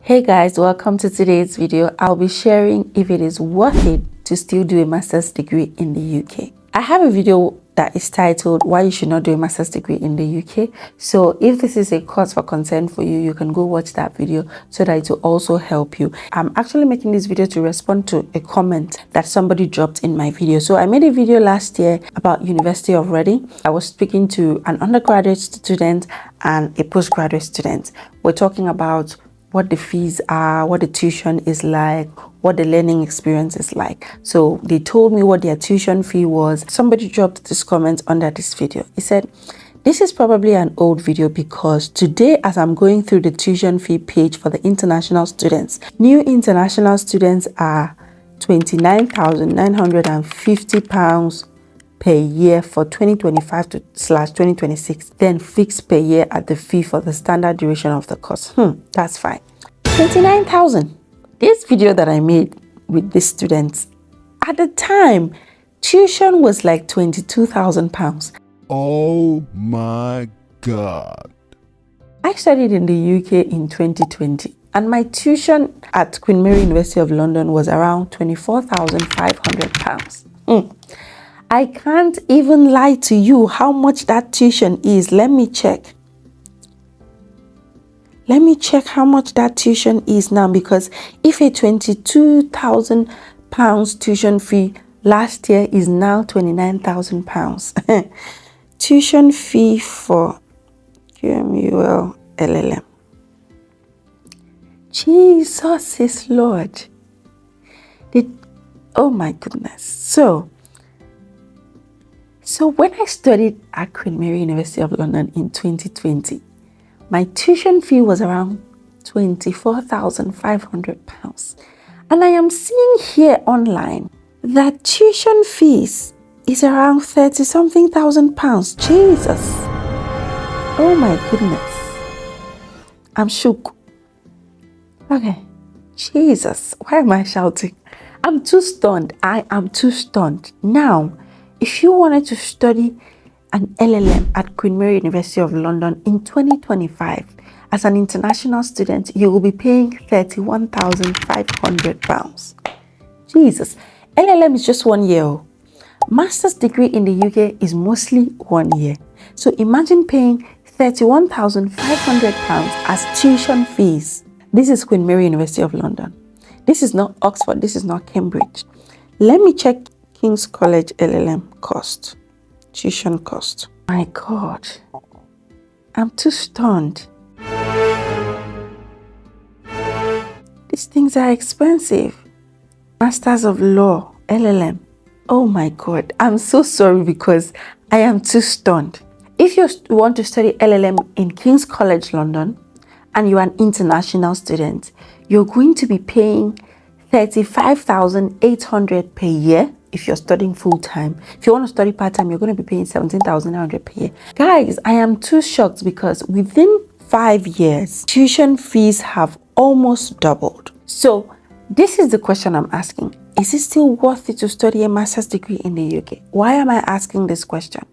Hey guys, welcome to today's video. I'll be sharing if it is worth it to still do a master's degree in the UK. I have a video that is titled why you should not do a master's degree in the UK. So if this is a cause for concern for you, you can go watch that video so that it will also help you. I'm actually making this video to respond to a comment that somebody dropped in my video. So I made a video last year about University of Reading. I was speaking to an undergraduate student and a postgraduate student. We're talking about what the fees are, what the tuition is like, what the learning experience is like. So they told me what their tuition fee was. Somebody dropped this comment under this video. He said, this is probably an old video because today as I'm going through the tuition fee page for the international students, new international students are £29,950 per year for 2025 to /2026, then fixed per year at the fee for the standard duration of the course. That's fine. 29,000. This video that I made with these students, at the time, tuition was like £22,000. Oh my God. I studied in the UK in 2020 and my tuition at Queen Mary University of London was around £24,500. I can't even lie to you how much that tuition is. Let me check how much that tuition is now, because if a £22,000 tuition fee last year is now £29,000. Tuition fee for QMUL LLM. Jesus is Lord. Oh my goodness. So when I studied at Queen Mary University of London in 2020, my tuition fee was around £24,500. And I am seeing here online that tuition fees is around 30-something thousand pounds. Jesus. Oh my goodness. I'm shook. Okay. Jesus. Why am I shouting? I'm too stunned. I am too stunned. Now, if you wanted to study an LLM at Queen Mary University of London in 2025 as an international student, you will be paying £31,500. Jesus. LLM is just 1 year. Master's degree in the UK is mostly 1 year. So imagine paying £31,500 as tuition fees. This is Queen Mary University of London. This is not Oxford. This is not Cambridge. Let me check King's College LLM cost. Tuition cost. My God. I'm too stunned. These things are expensive. Masters of Law, LLM. Oh my God. I'm so sorry because I am too stunned. If you want to study LLM in King's College London and you're an international student, you're going to be paying £35,800 per year. If you're studying full-time. If you want to study part-time, you're going to be paying £17,900 per year. Guys, I am too shocked because within 5 years, tuition fees have almost doubled. So this is the question I'm asking. Is it still worth it to study a master's degree in the UK? Why am I asking this question?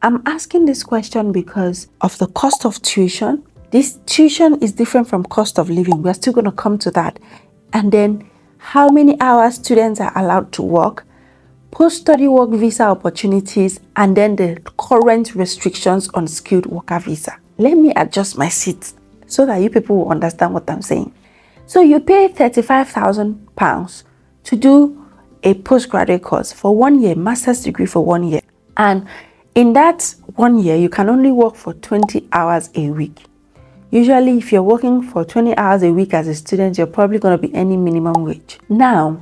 I'm asking this question because of the cost of tuition. This tuition is different from cost of living. We're still going to come to that. And then how many hours students are allowed to work, post-study work visa opportunities, and then the current restrictions on skilled worker visa. Let me adjust my seat so that you people will understand what I'm saying. So you pay £35,000 to do a postgraduate course for 1 year, master's degree for 1 year. And in that 1 year, you can only work for 20 hours a week. Usually, if you're working for 20 hours a week as a student, you're probably going to be earning minimum wage. Now,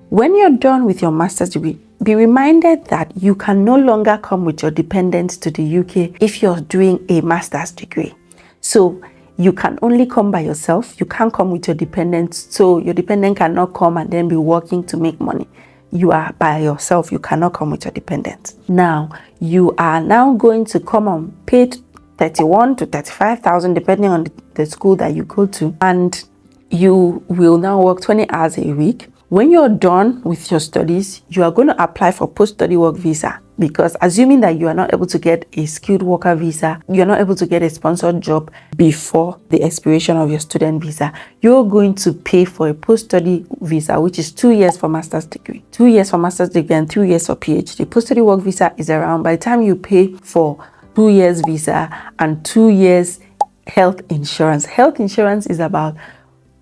when you're done with your master's degree, be reminded that you can no longer come with your dependents to the UK if you're doing a master's degree. So you can only come by yourself. You can't come with your dependents. So your dependent cannot come and then be working to make money. You are by yourself. You cannot come with your dependents. Now, you are now going to come on paid 31 to 35,000 depending on the school that you go to. And you will now work 20 hours a week. When you're done with your studies, you are going to apply for post-study work visa. because assuming that you are not able to get a skilled worker visa, you're not able to get a sponsored job before the expiration of your student visa, you're going to pay for a post-study visa, which is 2 years for master's degree. 2 years for master's degree and 3 years for PhD. Post-study work visa is around, by the time you pay for 2 years visa and 2 years health insurance. Health insurance is about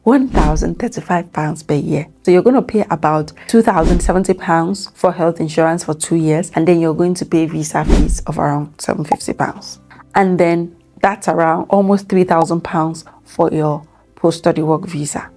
£1,035 per year. So you're going to pay about £2,070 for health insurance for 2 years, and then you're going to pay visa fees of around £750. And then that's around almost £3,000 for your post-study work visa.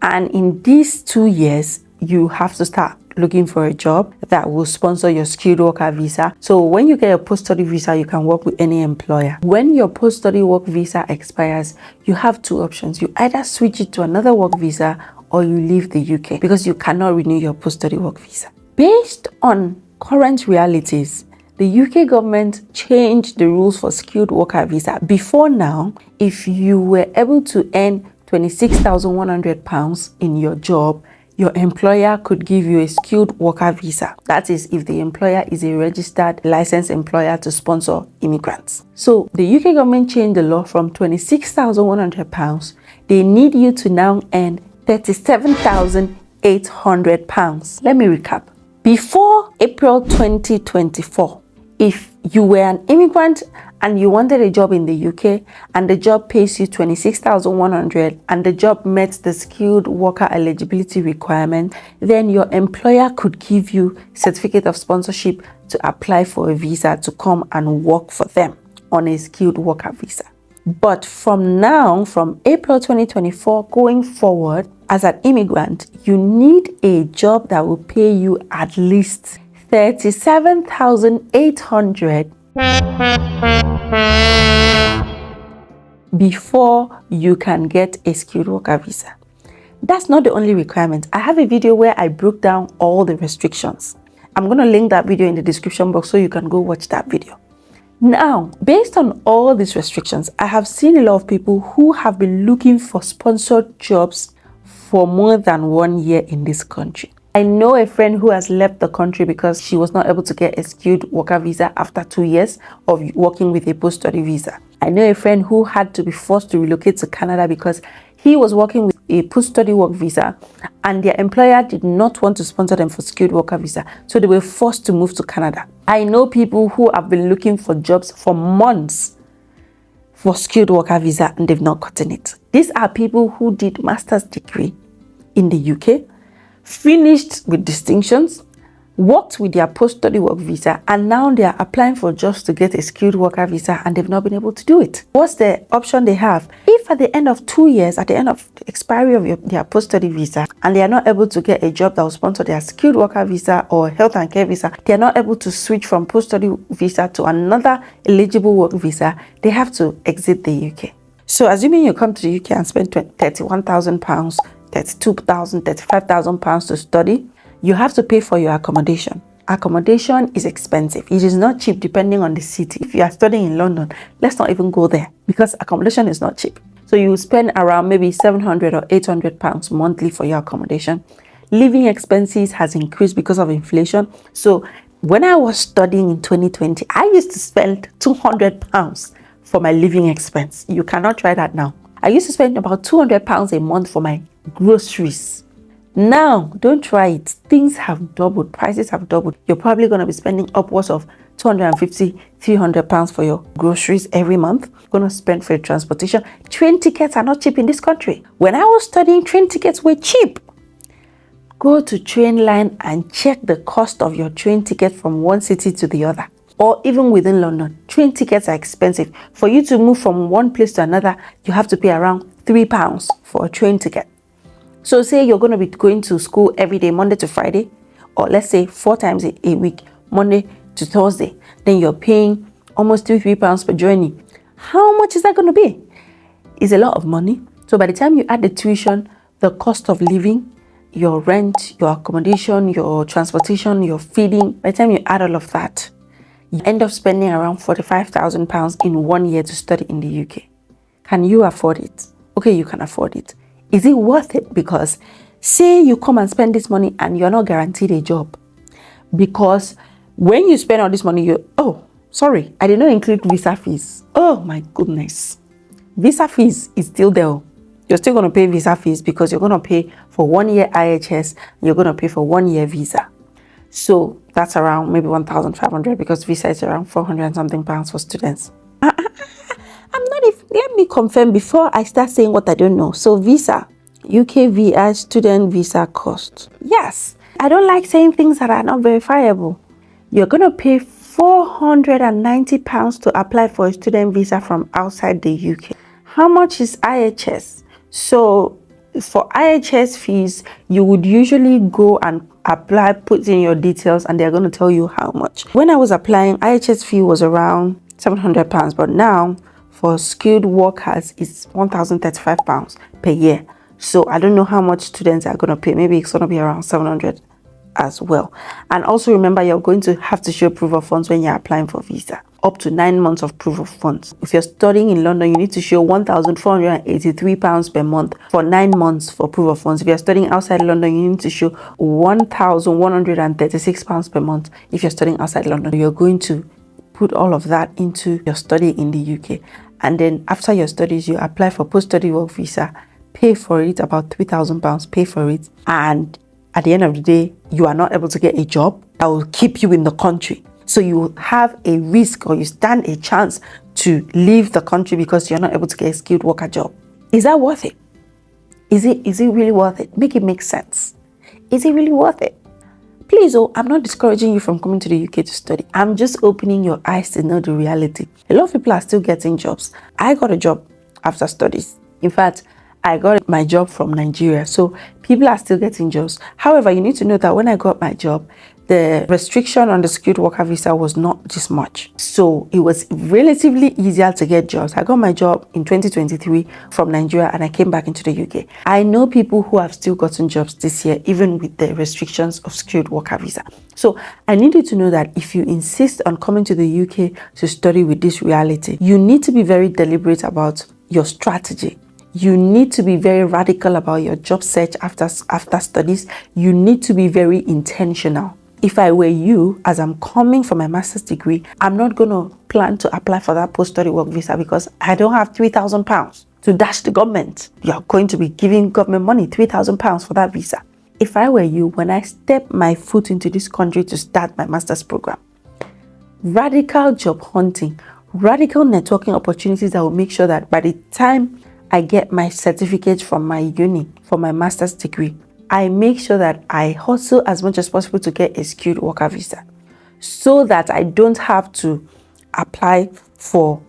And in these 2 years, you have to start looking for a job that will sponsor your skilled worker visa. So when you get a post-study visa, you can work with any employer. When your post-study work visa expires, you have 2 options. You either switch it to another work visa or you leave the UK, because you cannot renew your post-study work visa. Based on current realities, the UK government changed the rules for skilled worker visa. Before now, if you were able to earn £26,100 in your job, your employer could give you a skilled worker visa. That is, if the employer is a registered licensed employer to sponsor immigrants. So the UK government changed the law from £26,100. They need you to now earn £37,800. Let me recap. Before April 2024, if you were an immigrant and you wanted a job in the UK and the job pays you £26,100 and the job met the skilled worker eligibility requirement, then your employer could give you certificate of sponsorship to apply for a visa to come and work for them on a skilled worker visa. But from now, from April 2024 going forward, as an immigrant, you need a job that will pay you at least $37,800 before you can get a skilled worker visa. That's not the only requirement. I have a video where I broke down all the restrictions. I'm going to link that video in the description box so you can go watch that video. Now, based on all these restrictions, I have seen a lot of people who have been looking for sponsored jobs for more than 1 year in this country. I know a friend who has left the country because she was not able to get a skilled worker visa after 2 years of working with a post-study visa. I know a friend who had to be forced to relocate to Canada because he was working with a post-study work visa and their employer did not want to sponsor them for skilled worker visa, so they were forced to move to Canada. I know people who have been looking for jobs for months for skilled worker visa and they've not gotten it. These are people who did master's degree in the UK, finished with distinctions, worked with their post-study work visa, and now they are applying for jobs to get a skilled worker visa and they've not been able to do it. What's the option they have? If at the end of 2 years, at the end of the expiry of their post-study visa, and they are not able to get a job that will sponsor their skilled worker visa or health and care visa, they are not able to switch from post-study visa to another eligible work visa, they have to exit the UK. So assuming you come to the UK and spend £31,000, £32,000, £35,000 to study, you have to pay for your accommodation. Accommodation is expensive. It is not cheap depending on the city. If you are studying in London, let's not even go there because accommodation is not cheap. So you spend around maybe £700 or £800 monthly for your accommodation. Living expenses has increased because of inflation. So when I was studying in 2020, I used to spend £200 for my living expense. You cannot try that now. I used to spend about £200 a month for my groceries. Now, don't try it. Things have doubled. Prices have doubled. You're probably going to be spending upwards of £250, £300 for your groceries every month. You're going to spend for your transportation. Train tickets are not cheap in this country. When I was studying, train tickets were cheap. Go to Trainline and check the cost of your train ticket from one city to the other. Or even within London, train tickets are expensive. For you to move from one place to another, you have to pay around £3 for a train ticket. So say you're going to be going to school every day, Monday to Friday, or let's say 4 times a week, Monday to Thursday, then you're paying almost £3 per journey. How much is that going to be? It's a lot of money. So by the time you add the tuition, the cost of living, your rent, your accommodation, your transportation, your feeding, by the time you add all of that, you end up spending around £45,000 in 1 year to study in the UK. Can you afford it? Okay, you can afford it. Is it worth it? Because say you come and spend this money and you're not guaranteed a job because When you spend all this money, oh, sorry, I did not include visa fees. Oh my goodness. Visa fees is still there. You're still going to pay visa fees because you're going to pay for 1 year IHS. You're going to pay for 1 year visa. So that's around maybe 1,500 because visa is around 400 and something pounds for students. I'm not even, let me confirm before I start saying what I don't know. So visa, UK VI student visa cost. Yes, I don't like saying things that are not verifiable. You're going to pay £490 to apply for a student visa from outside the UK. How much is IHS? So for IHS fees, you would usually go and apply, put in your details, and they're going to tell you how much. When I was applying, IHS fee was around £700, but now for skilled workers, it's £1,035 per year. So I don't know how much students are going to pay. Maybe it's going to be around 700 as well. And also remember, you're going to have to show proof of funds when you're applying for visa. Up to 9 months of proof of funds. If you're studying in London, you need to show £1,483 per month for 9 months for proof of funds. If you're studying outside London, you need to show £1,136 per month. If you're studying outside London, you're going to put all of that into your study in the UK. And then after your studies, you apply for post-study work visa, pay for it, about £3,000, pay for it. And at the end of the day, you are not able to get a job that will keep you in the country. So you have a risk, or you stand a chance to leave the country because you're not able to get a skilled worker job. Is that worth it? Is it really worth it? Make it make sense. Is it really worth it? Please, I'm not discouraging you from coming to the UK to study. I'm just opening your eyes to know the reality. A lot of people are still getting jobs. I got a job after studies. In fact, I got my job from Nigeria. So people are still getting jobs. However, you need to know that when I got my job, the restriction on the skilled worker visa was not this much. So it was relatively easier to get jobs. I got my job in 2023 from Nigeria, and I came back into the UK. I know people who have still gotten jobs this year, even with the restrictions of skilled worker visa. So I need you to know that if you insist on coming to the UK to study with this reality, you need to be very deliberate about your strategy. You need to be very radical about your job search after studies. You need to be very intentional. If I were you, as I'm coming for my master's degree, I'm not going to plan to apply for that post-study work visa because I don't have £3,000 to dash the government. You're going to be giving government money, £3,000 for that visa. If I were you, when I step my foot into this country to start my master's program, radical job hunting, radical networking opportunities that will make sure that by the time I get my certificate from my uni for my master's degree, I make sure that I hustle as much as possible to get a skilled worker visa so that I don't have to apply for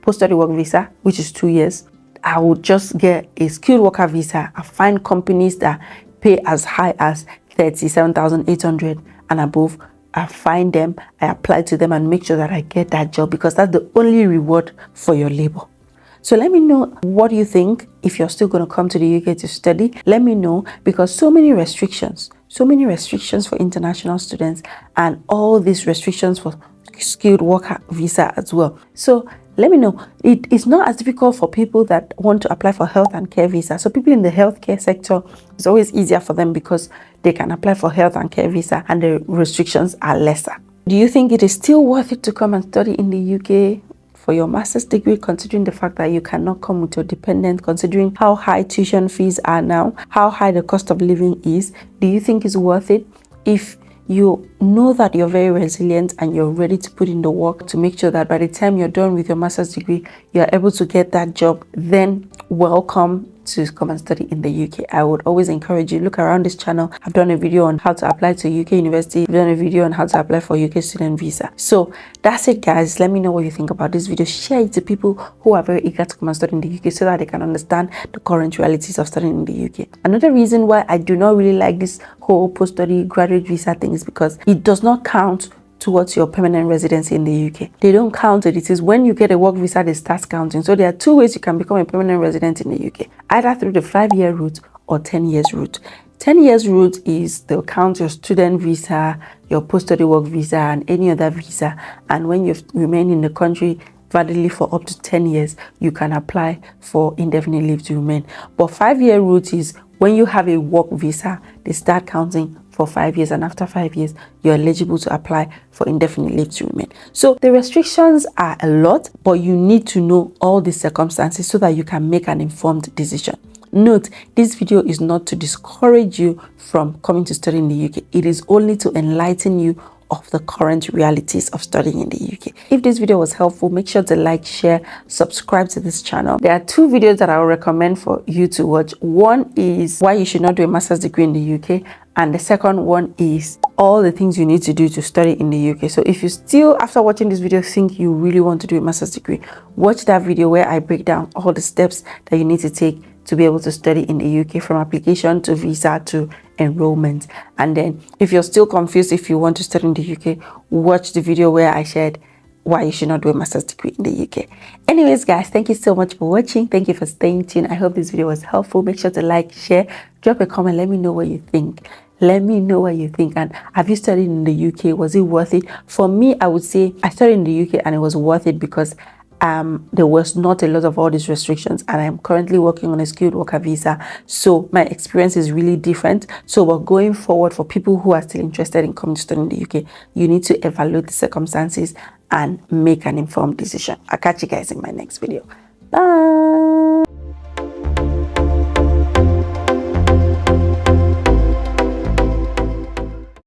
post-study work visa, which is 2 years. I will just get a skilled worker visa. I find companies that pay as high as 37,800 and above. I find them, I apply to them and make sure that I get that job because that's the only reward for your labor. So let me know what you think. If you're still going to come to the UK to study, let me know, because so many restrictions for international students and all these restrictions for skilled worker visa as well. So let me know. It is not as difficult for people that want to apply for health and care visa. So people in the healthcare sector, it's always easier for them because they can apply for health and care visa and the restrictions are lesser. Do you think it is still worth it to come and study in the UK for your master's degree, considering the fact that you cannot come with your dependent, considering how high tuition fees are now, how high the cost of living is? Do you think it's worth it? If you know that you're very resilient and you're ready to put in the work to make sure that by the time you're done with your master's degree, you're able to get that job, then welcome to come and study in the UK. I would always encourage you, look around this channel. I've done a video on how to apply to UK university. I've done a video on how to apply for UK student visa. So that's it, guys. Let me know what you think about this video. Share it to people who are very eager to come and study in the UK so that they can understand the current realities of studying in the UK. Another reason why I do not really like this whole post-study graduate visa thing is because it does not count towards your permanent residency in the UK. They don't count it. It is when you get a work visa, they start counting. So there are 2 ways you can become a permanent resident in the UK, either through the 5-year route or 10 years route. 10 years route is they'll count your student visa, your post-study work visa, and any other visa. And when you've remained in the country validly for up to 10 years, you can apply for indefinite leave to remain. But 5-year route is when you have a work visa, they start counting for 5 years, and after 5 years you're eligible to apply for indefinite leave to remain. So the restrictions are a lot, but you need to know all the circumstances so that you can make an informed decision. Note, this video is not to discourage you from coming to study in the UK. It is only to enlighten you of the current realities of studying in the UK. If this video was helpful, make sure to like, share, subscribe to this channel. There are 2 videos that I will recommend for you to watch. One is why you should not do a master's degree in the UK, and the second one is all the things you need to do to study in the UK. So if you still, after watching this video, think you really want to do a master's degree, watch that video where I break down all the steps that you need to take to be able to study in the UK, from application to visa to enrollment. And then if you're still confused if you want to study in the UK, watch the video where I shared why you should not do a master's degree in the UK. Anyways, guys, thank you so much for watching. Thank you for staying tuned. I hope this video was helpful. Make sure to like, share, drop a comment. Let me know what you think. Let me know what you think. And have you studied in the UK? Was it worth it? For me, I would say I studied in the UK and it was worth it because there was not a lot of all these restrictions, and I'm currently working on a skilled worker visa, so my experience is really different. So but going forward, for people who are still interested in coming to study in the UK, you need to evaluate the circumstances and make an informed decision. I'll catch you guys in my next video. Bye.